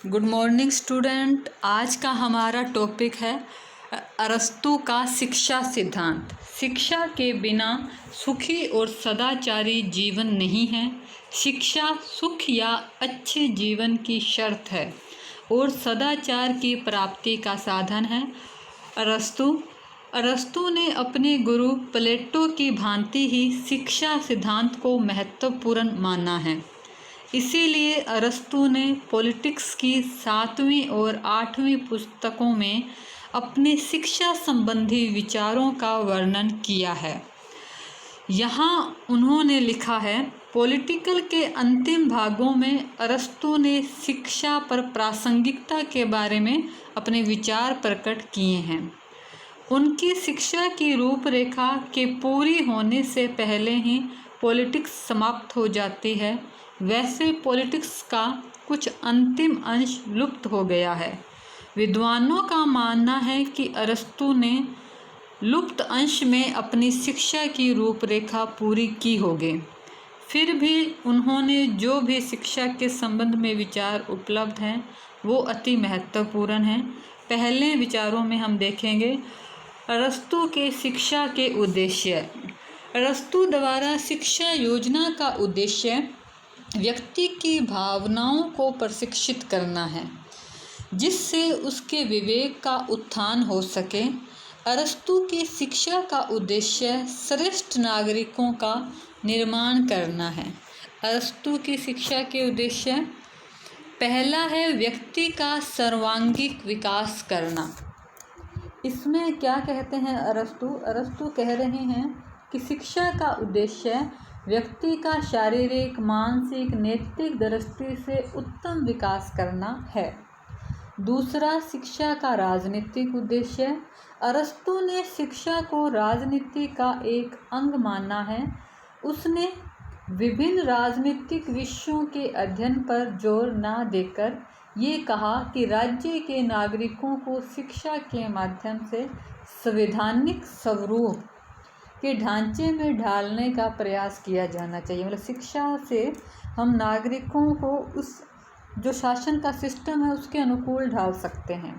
Good morning student. आज का हमारा टॉपिक है अरस्तू का शिक्षा सिद्धांत। शिक्षा के बिना सुखी और सदाचारी जीवन नहीं है। शिक्षा सुख या अच्छे जीवन की शर्त है और सदाचार की प्राप्ति का साधन है। अरस्तू ने अपने गुरु प्लेटो की भांति ही शिक्षा सिद्धांत को महत्वपूर्ण माना है। इसीलिए अरस्तू ने पॉलिटिक्स की 7वीं और 8वीं पुस्तकों में अपने शिक्षा संबंधी विचारों का वर्णन किया है। यहाँ उन्होंने लिखा है, पॉलिटिकल के अंतिम भागों में अरस्तू ने शिक्षा पर प्रासंगिकता के बारे में अपने विचार प्रकट किए हैं। उनकी शिक्षा की रूपरेखा के पूरी होने से पहले ही पॉलिटिक्स समाप्त हो जाती है। वैसे पॉलिटिक्स का कुछ अंतिम अंश लुप्त हो गया है। विद्वानों का मानना है कि अरस्तू ने लुप्त अंश में अपनी शिक्षा की रूपरेखा पूरी की होगी। फिर भी उन्होंने जो भी शिक्षा के संबंध में विचार उपलब्ध हैं वो अति महत्वपूर्ण हैं। पहले विचारों में हम देखेंगे अरस्तू के शिक्षा के उद्देश्य। अरस्तू द्वारा शिक्षा योजना का उद्देश्य व्यक्ति की भावनाओं को प्रशिक्षित करना है, जिससे उसके विवेक का उत्थान हो सके। अरस्तू की शिक्षा का उद्देश्य श्रेष्ठ नागरिकों का निर्माण करना है। अरस्तू की शिक्षा के उद्देश्य पहला है व्यक्ति का सर्वांगीण विकास करना। इसमें क्या कहते हैं अरस्तू कह रहे हैं कि शिक्षा का उद्देश्य व्यक्ति का शारीरिक, मानसिक, नैतिक दृष्टि से उत्तम विकास करना है। दूसरा, शिक्षा का राजनीतिक उद्देश्य। अरस्तू ने शिक्षा को राजनीति का एक अंग माना है। उसने विभिन्न राजनीतिक विषयों के अध्ययन पर जोर न देकर ये कहा कि राज्य के नागरिकों को शिक्षा के माध्यम से संवैधानिक स्वरूप के ढांचे में ढालने का प्रयास किया जाना चाहिए। मतलब शिक्षा से हम नागरिकों को उस जो शासन का सिस्टम है उसके अनुकूल ढाल सकते हैं।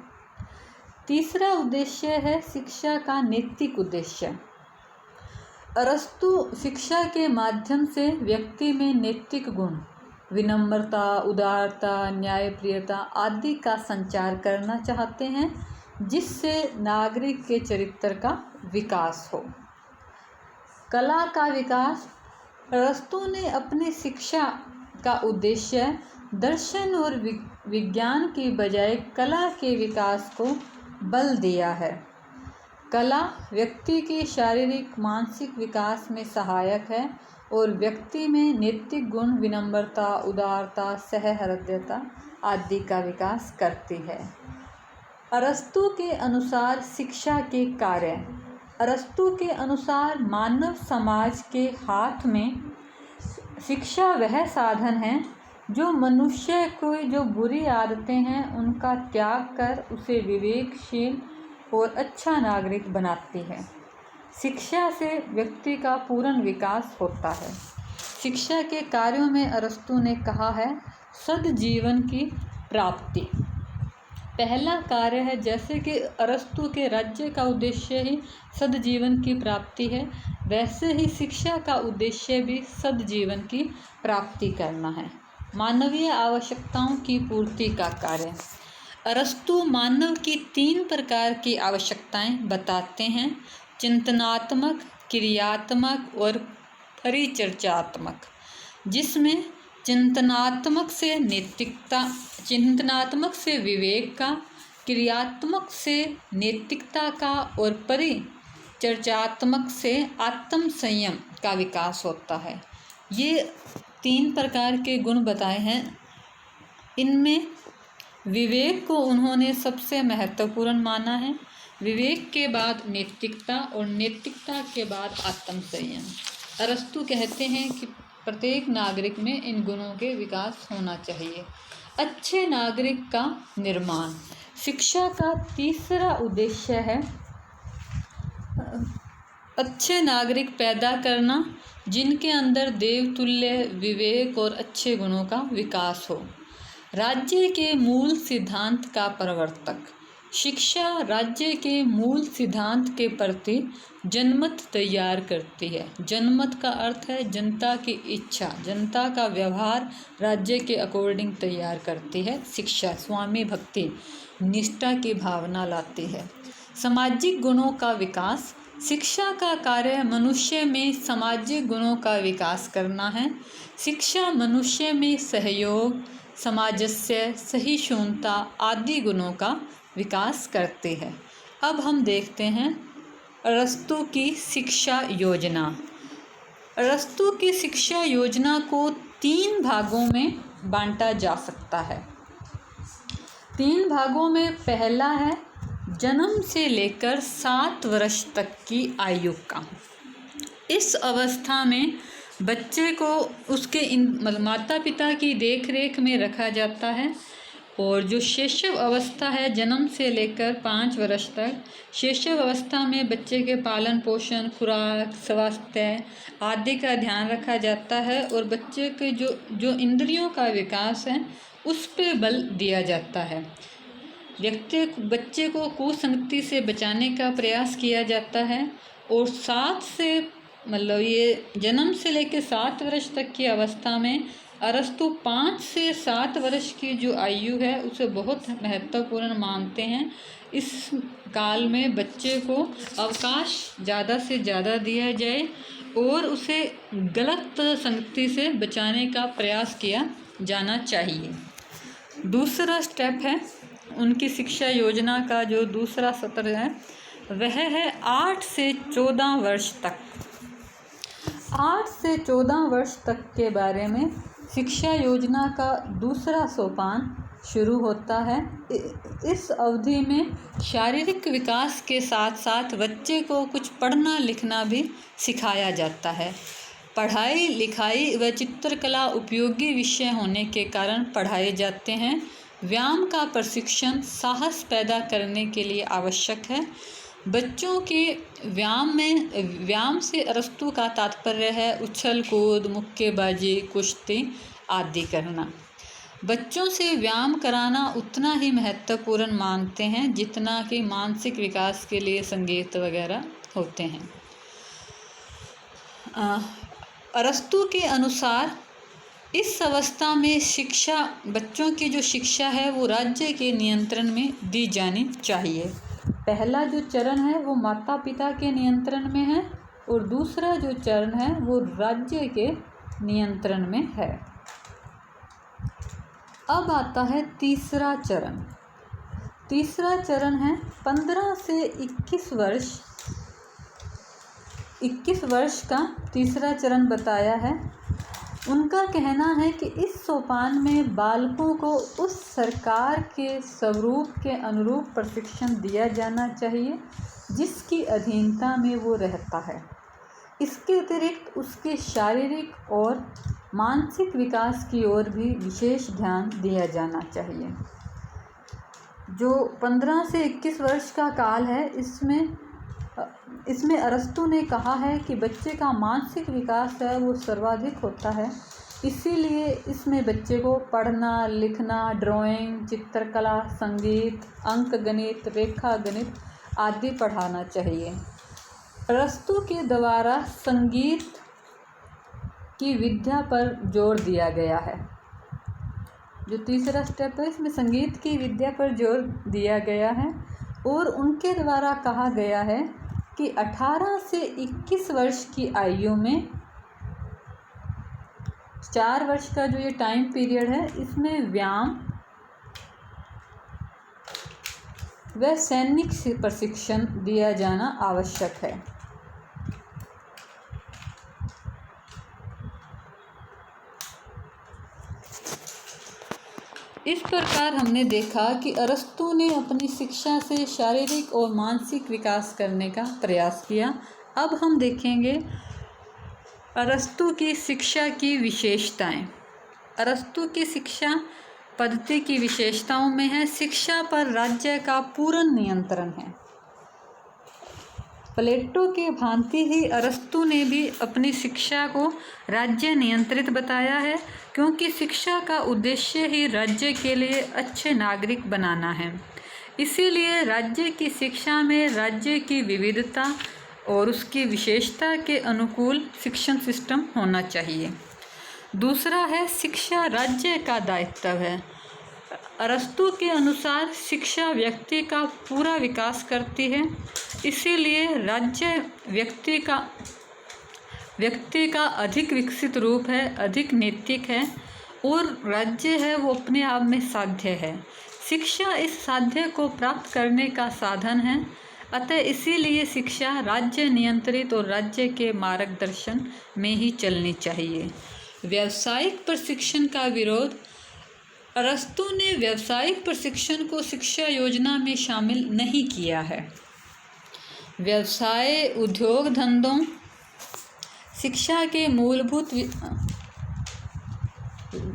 तीसरा उद्देश्य है शिक्षा का नैतिक उद्देश्य। अरस्तू शिक्षा के माध्यम से व्यक्ति में नैतिक गुण, विनम्रता, उदारता, न्यायप्रियता आदि का संचार करना चाहते हैं, जिससे नागरिक के चरित्र का विकास हो। कला का विकास। अरस्तू ने अपनी शिक्षा का उद्देश्य दर्शन और विज्ञान की बजाय कला के विकास को बल दिया है। कला व्यक्ति के शारीरिक, मानसिक विकास में सहायक है और व्यक्ति में नैतिक गुण, विनम्रता, उदारता, सहृदयता आदि का विकास करती है। अरस्तू के अनुसार शिक्षा के कार्य। अरस्तू के अनुसार मानव समाज के हाथ में शिक्षा वह साधन है जो मनुष्य को जो बुरी आदतें हैं उनका त्याग कर उसे विवेकशील और अच्छा नागरिक बनाती है। शिक्षा से व्यक्ति का पूर्ण विकास होता है। शिक्षा के कार्यों में अरस्तू ने कहा है सद्जीवन की प्राप्ति। पहला कार्य है, जैसे कि अरस्तू के राज्य का उद्देश्य ही सद्जीवन की प्राप्ति है, वैसे ही शिक्षा का उद्देश्य भी सद्जीवन की प्राप्ति करना है। मानवीय आवश्यकताओं की पूर्ति का कार्य। अरस्तू मानव की 3 प्रकार की आवश्यकताएं बताते हैं, चिंतनात्मक, क्रियात्मक और परिचर्चात्मक, जिसमें चिंतनात्मक से नैतिकता, चिंतनात्मक से विवेक का, क्रियात्मक से नैतिकता का और परिचर्चात्मक से आत्म संयम का विकास होता है। ये 3 प्रकार के गुण बताए हैं। इनमें विवेक को उन्होंने सबसे महत्वपूर्ण माना है। विवेक के बाद नैतिकता और नैतिकता के बाद आत्म संयम। अरस्तू कहते हैं कि प्रत्येक नागरिक में इन गुणों के विकास होना चाहिए। अच्छे नागरिक का निर्माण। शिक्षा का तीसरा उद्देश्य है अच्छे नागरिक पैदा करना, जिनके अंदर देवतुल्य विवेक और अच्छे गुणों का विकास हो। राज्य के मूल सिद्धांत का प्रवर्तक। शिक्षा राज्य के मूल सिद्धांत के प्रति जनमत तैयार करती है। जनमत का अर्थ है जनता की इच्छा, जनता का व्यवहार राज्य के अकॉर्डिंग तैयार करती है। शिक्षा स्वामी भक्ति निष्ठा की भावना लाती है। सामाजिक गुणों का विकास। शिक्षा का कार्य मनुष्य में सामाजिक गुणों का विकास करना है। शिक्षा मनुष्य में सहयोग, सामंजस्य, सहिष्णुता आदि गुणों का विकास करती है। अब हम देखते हैं अरस्तू की शिक्षा योजना। अरस्तू की शिक्षा योजना को 3 भागों में बांटा जा सकता है। 3 भागों में पहला है जन्म से लेकर 7 वर्ष तक की आयु का। इस अवस्था में बच्चे को उसके माता पिता की देख रेख में रखा जाता है। और जो शैशव अवस्था है जन्म से लेकर 5 वर्ष तक, शैशव अवस्था में बच्चे के पालन पोषण, खुराक, स्वास्थ्य आदि का ध्यान रखा जाता है और बच्चे के जो इंद्रियों का विकास है उस पर बल दिया जाता है। बच्चे को कुसंगति से बचाने का प्रयास किया जाता है। और 7 से ये जन्म से लेकर 7 वर्ष तक की अवस्था में अरस्तु 5 से 7 वर्ष की जो आयु है उसे बहुत महत्वपूर्ण मानते हैं। इस काल में बच्चे को अवकाश ज़्यादा से ज़्यादा दिया जाए और उसे गलत संगति से बचाने का प्रयास किया जाना चाहिए। दूसरा स्टेप है उनकी शिक्षा योजना का जो दूसरा सत्र है वह है 8 से 14 वर्ष तक। 8 से 14 वर्ष तक के बारे में शिक्षा योजना का दूसरा सोपान शुरू होता है। इस अवधि में शारीरिक विकास के साथ साथ बच्चे को कुछ पढ़ना लिखना भी सिखाया जाता है। पढ़ाई लिखाई व चित्रकला उपयोगी विषय होने के कारण पढ़ाए जाते हैं। व्यायाम का प्रशिक्षण साहस पैदा करने के लिए आवश्यक है। बच्चों के व्यायाम से अरस्तु का तात्पर्य है उछल कूद, मुक्केबाजी, कुश्ती आदि करना। बच्चों से व्यायाम कराना उतना ही महत्वपूर्ण मानते हैं जितना कि मानसिक विकास के लिए संगीत वगैरह होते हैं। अरस्तु के अनुसार इस अवस्था में बच्चों की जो शिक्षा है वो राज्य के नियंत्रण में दी जानी चाहिए। पहला जो चरण है वो माता पिता के नियंत्रण में है और दूसरा जो चरण है वो राज्य के नियंत्रण में है। अब आता है तीसरा चरण। तीसरा चरण है 15 से 21 वर्ष का तीसरा चरण बताया है। उनका कहना है कि इस सोपान में बालकों को उस सरकार के स्वरूप के अनुरूप प्रशिक्षण दिया जाना चाहिए जिसकी अधीनता में वो रहता है। इसके अतिरिक्त उसके शारीरिक और मानसिक विकास की ओर भी विशेष ध्यान दिया जाना चाहिए। जो 15 से 21 वर्ष का काल है इसमें अरस्तु ने कहा है कि बच्चे का मानसिक विकास है वो सर्वाधिक होता है। इसीलिए इसमें बच्चे को पढ़ना लिखना, ड्राइंग, चित्रकला, संगीत, अंक गणित, रेखा गणित आदि पढ़ाना चाहिए। अरस्तु के द्वारा संगीत की विद्या पर जोर दिया गया है। जो तीसरा स्टेप है इसमें संगीत की विद्या पर जोर दिया गया है और उनके द्वारा कहा गया है कि 18 से 21 वर्ष की आयु में 4 वर्ष का जो ये टाइम पीरियड है इसमें व्यायाम व सैनिक प्रशिक्षण दिया जाना आवश्यक है। इस प्रकार हमने देखा कि अरस्तु ने अपनी शिक्षा से शारीरिक और मानसिक विकास करने का प्रयास किया। अब हम देखेंगे अरस्तु की शिक्षा की विशेषताएं। अरस्तु की शिक्षा पद्धति की विशेषताओं में है शिक्षा पर राज्य का पूर्ण नियंत्रण है। प्लेटो के भांति ही अरस्तु ने भी अपनी शिक्षा को राज्य नियंत्रित बताया है क्योंकि शिक्षा का उद्देश्य ही राज्य के लिए अच्छे नागरिक बनाना है। इसीलिए राज्य की शिक्षा में राज्य की विविधता और उसकी विशेषता के अनुकूल शिक्षण सिस्टम होना चाहिए। दूसरा है शिक्षा राज्य का दायित्व है। अरस्तु के अनुसार शिक्षा व्यक्ति का पूरा विकास करती है, इसीलिए राज्य व्यक्ति का अधिक विकसित रूप है, अधिक नैतिक है और राज्य है वो अपने आप में साध्य है। शिक्षा इस साध्य को प्राप्त करने का साधन है। अतः इसीलिए शिक्षा राज्य नियंत्रित और राज्य के मार्गदर्शन में ही चलनी चाहिए। व्यावसायिक प्रशिक्षण का विरोध। अरस्तु ने व्यावसायिक प्रशिक्षण को शिक्षा योजना में शामिल नहीं किया है। व्यवसाय, उद्योग धंधों, शिक्षा के मूलभूत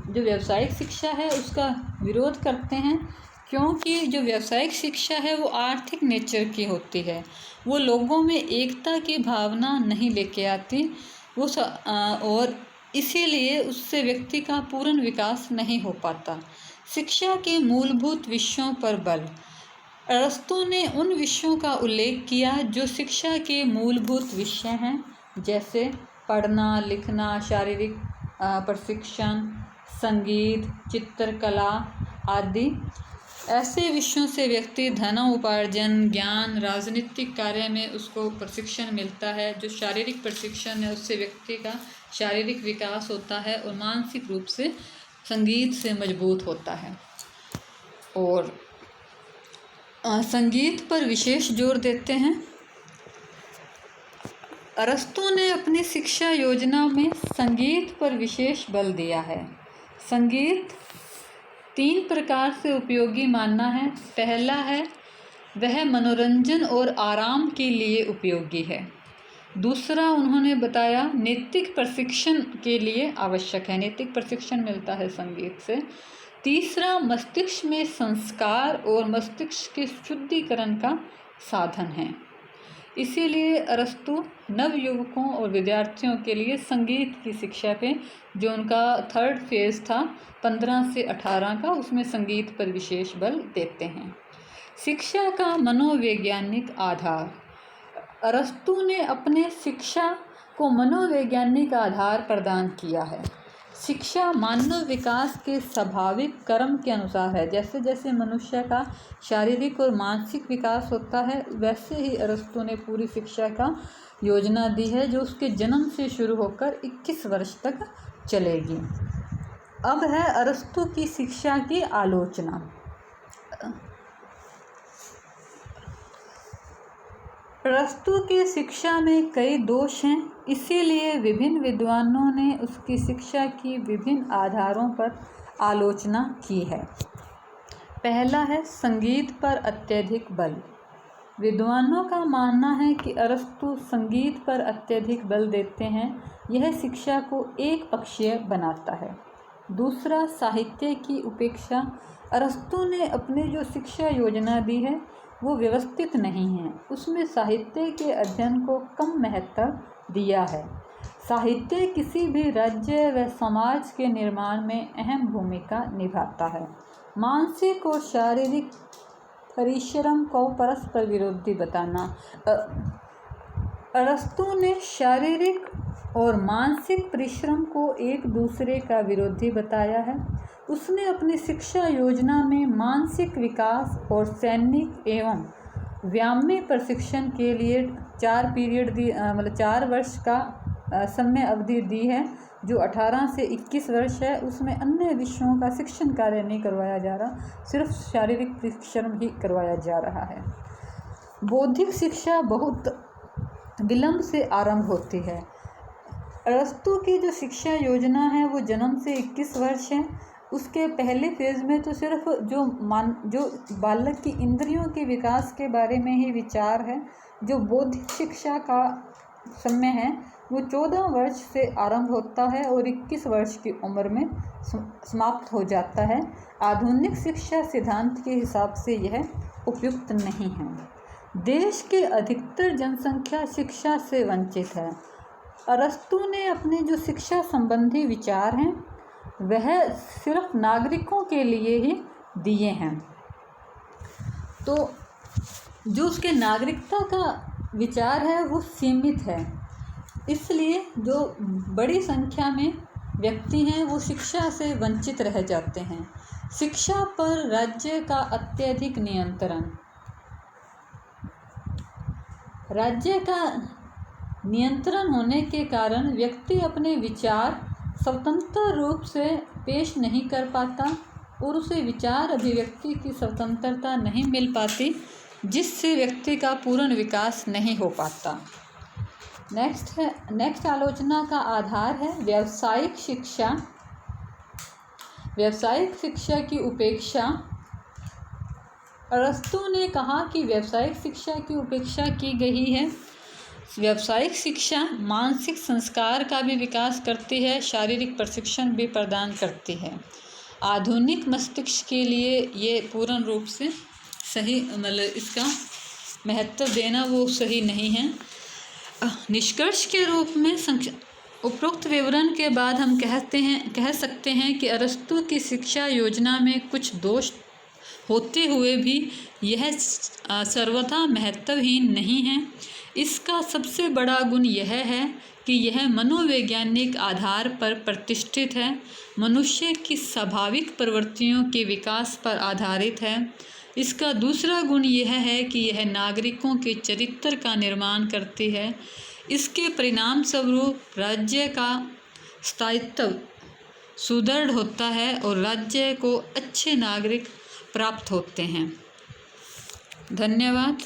जो व्यावसायिक शिक्षा है उसका विरोध करते हैं, क्योंकि जो व्यावसायिक शिक्षा है वो आर्थिक नेचर की होती है, वो लोगों में एकता की भावना नहीं लेके आती, और इसीलिए उससे व्यक्ति का पूर्ण विकास नहीं हो पाता। शिक्षा के मूलभूत विषयों पर बल। अरस्तु ने उन विषयों का उल्लेख किया जो शिक्षा के मूलभूत विषय हैं, जैसे पढ़ना, लिखना, शारीरिक प्रशिक्षण, संगीत, चित्रकला आदि। ऐसे विषयों से व्यक्ति धनोपार्जन, ज्ञान, राजनीतिक कार्य में उसको प्रशिक्षण मिलता है। जो शारीरिक प्रशिक्षण है उससे व्यक्ति का शारीरिक विकास होता है और मानसिक रूप से संगीत से मजबूत होता है। और संगीत पर विशेष जोर देते हैं। अरस्तु ने अपनी शिक्षा योजना में संगीत पर विशेष बल दिया है। संगीत 3 प्रकार से उपयोगी मानना है। पहला है वह मनोरंजन और आराम के लिए उपयोगी है। दूसरा उन्होंने बताया नैतिक प्रशिक्षण के लिए आवश्यक है, नैतिक प्रशिक्षण मिलता है संगीत से। तीसरा मस्तिष्क में संस्कार और मस्तिष्क के शुद्धिकरण का साधन है। इसीलिए अरस्तु नवयुवकों और विद्यार्थियों के लिए संगीत की शिक्षा पे, जो उनका 3rd फेज़ था 15 से 18 का, उसमें संगीत पर विशेष बल देते हैं। शिक्षा का मनोवैज्ञानिक आधार। अरस्तु ने अपने शिक्षा को मनोवैज्ञानिक आधार प्रदान किया है। शिक्षा मानव विकास के स्वाभाविक क्रम के अनुसार है। जैसे जैसे मनुष्य का शारीरिक और मानसिक विकास होता है, वैसे ही अरस्तु ने पूरी शिक्षा का योजना दी है, जो उसके जन्म से शुरू होकर 21 वर्ष तक चलेगी। अब है अरस्तु की शिक्षा की आलोचना। अरस्तु की शिक्षा में कई दोष हैं, इसीलिए विभिन्न विद्वानों ने उसकी शिक्षा की विभिन्न आधारों पर आलोचना की है। पहला है संगीत पर अत्यधिक बल। विद्वानों का मानना है कि अरस्तु संगीत पर अत्यधिक बल देते हैं, यह शिक्षा को एक पक्षीय बनाता है। दूसरा साहित्य की उपेक्षा। अरस्तु ने अपनी जो शिक्षा योजना दी है वो व्यवस्थित नहीं है, उसमें साहित्य के अध्ययन को कम महत्व दिया है। साहित्य किसी भी राज्य व समाज के निर्माण में अहम भूमिका निभाता है। मानसिक और शारीरिक परिश्रम को परस्पर विरोधी बताना। अरस्तु ने शारीरिक और मानसिक परिश्रम को एक दूसरे का विरोधी बताया है। उसने अपनी शिक्षा योजना में मानसिक विकास और सैनिक एवं व्यायामी प्रशिक्षण के लिए 4 पीरियड दी, मतलब 4 वर्ष का समय अवधि दी है, जो 18 से 21 वर्ष है। उसमें अन्य विषयों का शिक्षण कार्य नहीं करवाया जा रहा, सिर्फ शारीरिक प्रशिक्षण ही करवाया जा रहा है। बौद्धिक शिक्षा बहुत विलंब से आरंभ होती है। अरस्तु की जो शिक्षा योजना है वो जन्म से 21 वर्ष है। उसके पहले फेज़ में तो सिर्फ जो बालक की इंद्रियों के विकास के बारे में ही विचार है। जो बौद्धिक शिक्षा का समय है वो 14 वर्ष से आरंभ होता है और 21 वर्ष की उम्र में समाप्त हो जाता है। आधुनिक शिक्षा सिद्धांत के हिसाब से यह उपयुक्त नहीं है। देश की अधिकतर जनसंख्या शिक्षा से वंचित है। अरस्तु ने अपने जो शिक्षा संबंधी विचार हैं वह सिर्फ नागरिकों के लिए ही दिए हैं। तो जो उसके नागरिकता का विचार है वो सीमित है, इसलिए जो बड़ी संख्या में व्यक्ति हैं वो शिक्षा से वंचित रह जाते हैं। शिक्षा पर राज्य का अत्यधिक नियंत्रण। राज्य का नियंत्रण होने के कारण व्यक्ति अपने विचार स्वतंत्र रूप से पेश नहीं कर पाता और उसे विचार अभिव्यक्ति की स्वतंत्रता नहीं मिल पाती, जिससे व्यक्ति का पूर्ण विकास नहीं हो पाता। नेक्स्ट आलोचना का आधार है व्यावसायिक शिक्षा। व्यावसायिक शिक्षा की उपेक्षा। अरस्तू ने कहा कि व्यावसायिक शिक्षा की उपेक्षा की गई है। व्यावसायिक शिक्षा मानसिक संस्कार का भी विकास करती है, शारीरिक प्रशिक्षण भी प्रदान करती है। आधुनिक मस्तिष्क के लिए ये पूर्ण रूप से सही, मतलब इसका महत्व देना वो सही नहीं है। निष्कर्ष के रूप में उपरोक्त विवरण के बाद हम कह सकते हैं कि अरस्तू की शिक्षा योजना में कुछ दोष होते हुए भी यह सर्वथा महत्वहीन नहीं है। इसका सबसे बड़ा गुण यह है कि यह मनोवैज्ञानिक आधार पर प्रतिष्ठित है, मनुष्य की स्वाभाविक प्रवृत्तियों के विकास पर आधारित है। इसका दूसरा गुण यह है कि यह नागरिकों के चरित्र का निर्माण करती है। इसके परिणाम स्वरूप राज्य का स्थायित्व सुदृढ़ होता है और राज्य को अच्छे नागरिक प्राप्त होते हैं। धन्यवाद।